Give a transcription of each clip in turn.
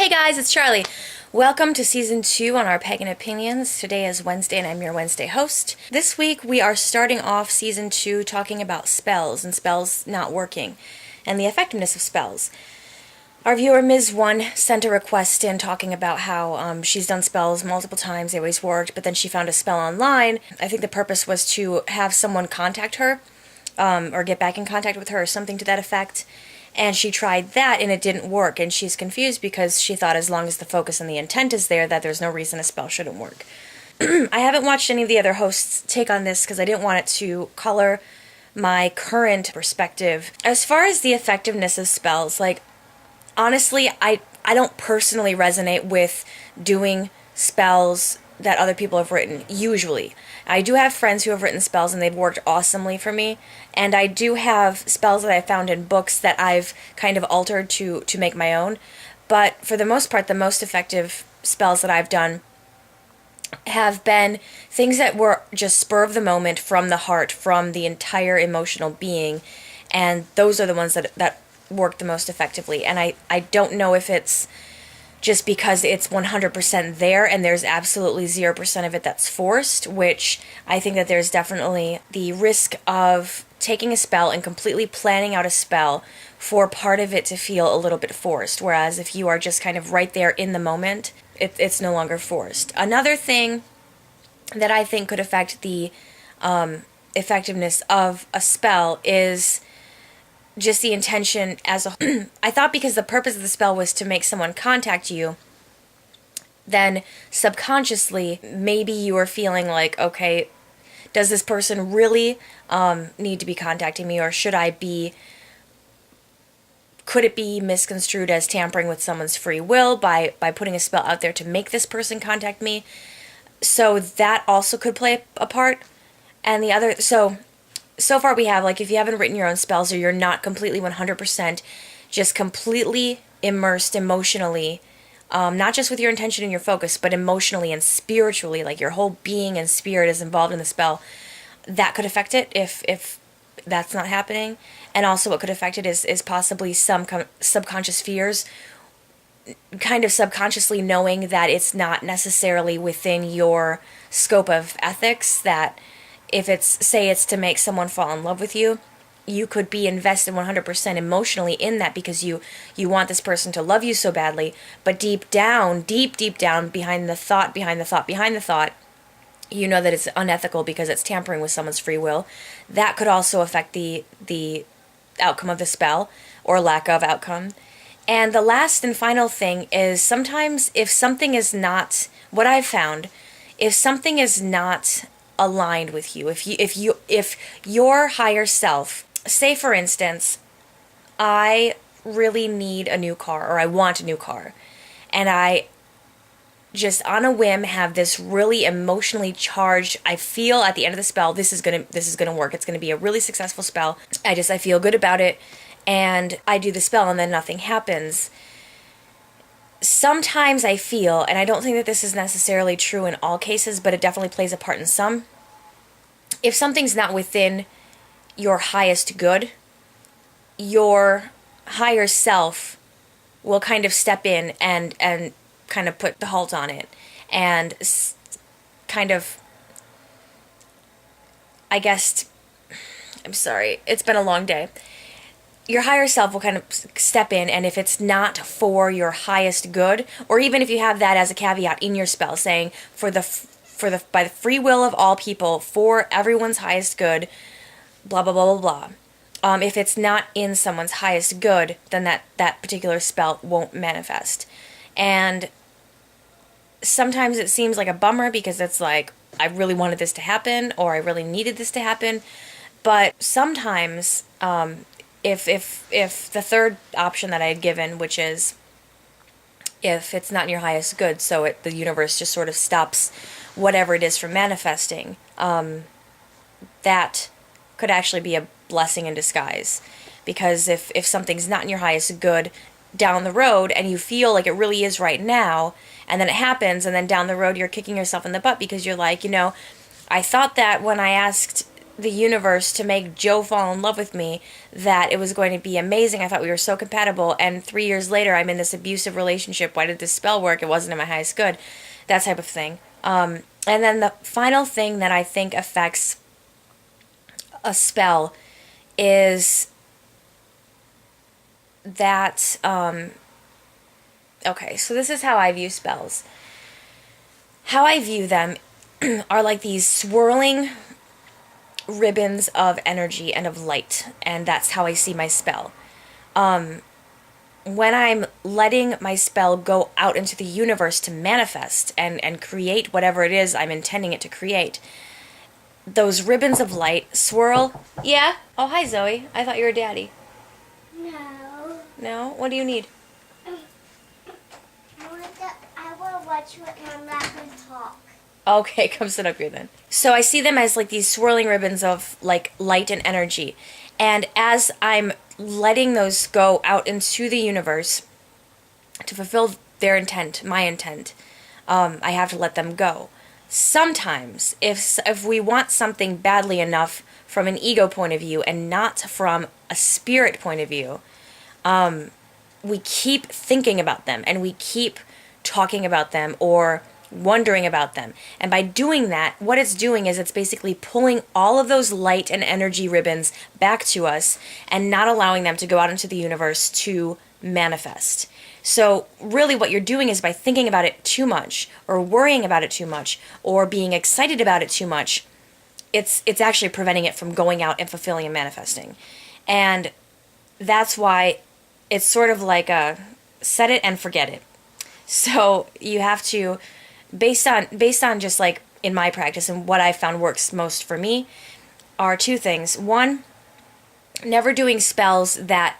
Hey guys, it's Charlie. Welcome to Season 2 on Our Pagan Opinions. Today is Wednesday and I'm your Wednesday host. This week we are starting off Season 2 talking about spells and spells not working and the effectiveness of spells. Our viewer, Ms. One, sent a request in talking about how she's done spells multiple times, they always worked, but then she found a spell online. I think the purpose was to have someone contact her or get back in contact with her or something to that effect. And she tried that and it didn't work, and she's confused because she thought as long as the focus and the intent is there that there's no reason a spell shouldn't work. I haven't watched any of the other hosts take on this because I didn't want it to color my current perspective. As far as the effectiveness of spells, honestly, I don't personally resonate with doing spells that other people have written, usually. I do have friends who have written spells and they've worked awesomely for me, and I do have spells that I found in books that I've kind of altered to make my own, but for the most part, the most effective spells that I've done have been things that were just spur of the moment, from the heart, from the entire emotional being, and those are the ones that work the most effectively. And I don't know if it's just because it's 100% there and there's absolutely 0% of it that's forced, which I think that there's definitely the risk of taking a spell and completely planning out a spell for part of it to feel a little bit forced, whereas if you are just kind of right there in the moment, it's no longer forced. Another thing that I think could affect the effectiveness of a spell is just the intention as a whole. I thought because the purpose of the spell was to make someone contact you, then subconsciously maybe you were feeling like, okay, does this person really need to be contacting me, or could it be misconstrued as tampering with someone's free will by putting a spell out there to make this person contact me? So that also could play a part. And the other, so far we have, if you haven't written your own spells, or you're not completely 100% just completely immersed emotionally, not just with your intention and your focus, but emotionally and spiritually, like your whole being and spirit is involved in the spell, that could affect it if that's not happening. And also what could affect it is possibly some subconscious fears, kind of subconsciously knowing that it's not necessarily within your scope of ethics, that if it's to make someone fall in love with you, you could be invested 100% emotionally in that because you want this person to love you so badly, but deep down, behind the thought, you know that it's unethical because it's tampering with someone's free will. That could also affect the outcome of the spell, or lack of outcome. And the last and final thing is, sometimes if something is not, what I've found, if something is not aligned with you, if your higher self, say for instance, I really need a new car, or I want a new car, and I just on a whim have this really emotionally charged, I feel at the end of the spell this is gonna work, it's gonna be a really successful spell, I feel good about it, and I do the spell and then nothing happens. Sometimes I feel, and I don't think that this is necessarily true in all cases, but it definitely plays a part in some, if something's not within your highest good, your higher self will kind of step in and kind of put the halt on it, and kind of, I guess, I'm sorry, it's been a long day. Your higher self will kind of step in, and if it's not for your highest good, or even if you have that as a caveat in your spell, saying by the free will of all people, for everyone's highest good, blah blah blah blah blah. If it's not in someone's highest good, then that particular spell won't manifest. And sometimes it seems like a bummer because it's like, I really wanted this to happen, or I really needed this to happen. But sometimes, if the third option that I had given, which is if it's not in your highest good, so the universe just sort of stops whatever it is from manifesting, that could actually be a blessing in disguise. Because if something's not in your highest good down the road, and you feel like it really is right now, and then it happens, and then down the road you're kicking yourself in the butt because you're like, I thought that when I asked the universe to make Joe fall in love with me, that it was going to be amazing. I thought we were so compatible, and 3 years later I'm in this abusive relationship. Why did this spell work? It wasn't in my highest good. That type of thing. And then the final thing that I think affects a spell is that, okay, so this is how I view spells. How I view them are like these swirling ribbons of energy and of light, and that's how I see my spell. When I'm letting my spell go out into the universe to manifest and create whatever it is I'm intending it to create, those ribbons of light swirl. Yeah? Oh, hi, Zoe. I thought you were daddy. No. No? What do you need? I will watch you and I'm not going to talk. Okay, come sit up here then. So I see them as like these swirling ribbons of like light and energy. And as I'm letting those go out into the universe to fulfill their intent, my intent, I have to let them go. Sometimes, if we want something badly enough from an ego point of view and not from a spirit point of view, we keep thinking about them and we keep talking about them or wondering about them. And by doing that, what it's doing is it's basically pulling all of those light and energy ribbons back to us and not allowing them to go out into the universe to manifest. So really what you're doing is by thinking about it too much or worrying about it too much or being excited about it too much, it's actually preventing it from going out and fulfilling and manifesting. And that's why it's sort of like a set it and forget it. So you have to, based on just like in my practice and what I found works most for me, are two things. One, never doing spells that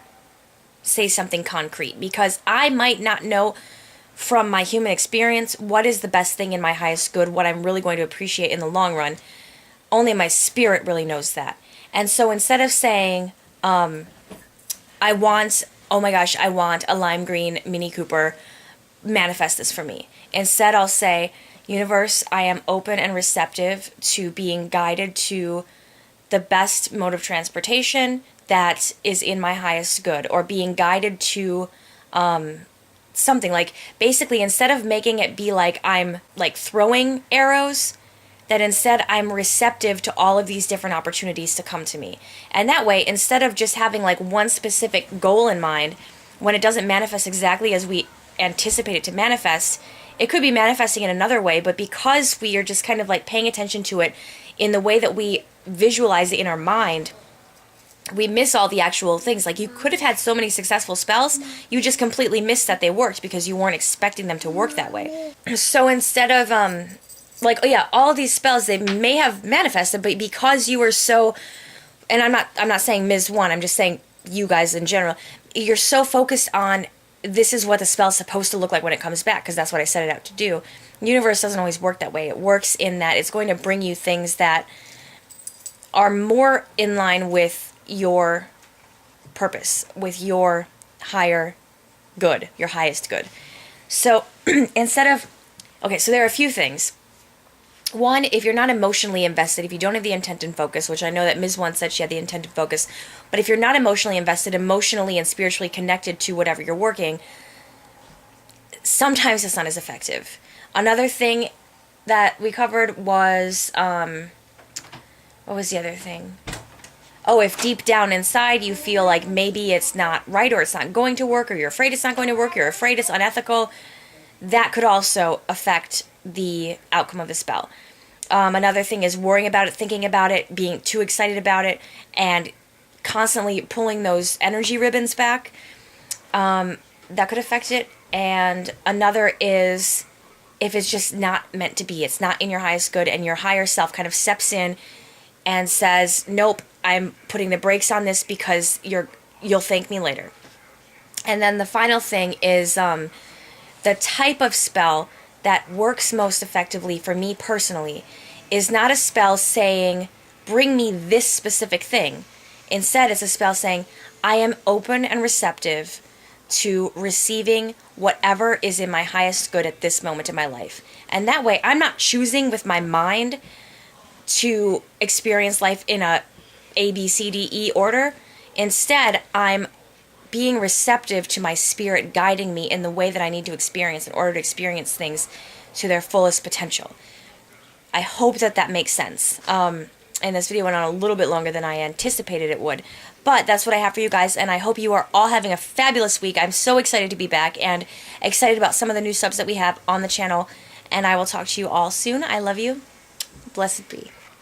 say something concrete, because I might not know from my human experience what is the best thing in my highest good, what I'm really going to appreciate in the long run. Only my spirit really knows that. And so instead of saying, I want a lime green Mini Cooper, manifest this for me. Instead, I'll say, universe, I am open and receptive to being guided to the best mode of transportation that is in my highest good, or being guided to something. Like, basically, instead of making it be like I'm like throwing arrows, that instead I'm receptive to all of these different opportunities to come to me. And that way, instead of just having like one specific goal in mind, when it doesn't manifest exactly as we anticipate it to manifest, it could be manifesting in another way, but because we are just kind of like paying attention to it in the way that we visualize it in our mind, we miss all the actual things. Like, you could have had so many successful spells, you just completely missed that they worked because you weren't expecting them to work that way. So instead of like, oh yeah, all these spells, they may have manifested, but because you were so, and I'm not saying Ms. One, I'm just saying you guys in general, you're so focused on this is what the spell's supposed to look like when it comes back, because that's what I set it out to do. The universe doesn't always work that way. It works in that it's going to bring you things that are more in line with your purpose, with your higher good, your highest good. So instead of, okay, so there are a few things. One, if you're not emotionally invested, if you don't have the intent and focus, which I know that Ms. One said she had the intent and focus, but if you're not emotionally invested, emotionally and spiritually connected to whatever you're working, sometimes it's not as effective. Another thing that we covered was, what was the other thing? Oh, if deep down inside you feel like maybe it's not right or it's not going to work, or you're afraid it's not going to work, you're afraid it's unethical, that could also affect the outcome of the spell. Another thing is worrying about it, thinking about it, being too excited about it, and constantly pulling those energy ribbons back. That could affect it. And another is if it's just not meant to be, it's not in your highest good, and your higher self kind of steps in and says, nope, I'm putting the brakes on this because you'll thank me later. And then the final thing is the type of spell that works most effectively for me personally is not a spell saying, bring me this specific thing. Instead, it's a spell saying, I am open and receptive to receiving whatever is in my highest good at this moment in my life. And that way, I'm not choosing with my mind to experience life in A, B, C, D, E order. Instead, I'm being receptive to my spirit guiding me in the way that I need to experience in order to experience things to their fullest potential. I hope that makes sense. And this video went on a little bit longer than I anticipated it would. But that's what I have for you guys, and I hope you are all having a fabulous week. I'm so excited to be back and excited about some of the new subs that we have on the channel. And I will talk to you all soon. I love you. Blessed be.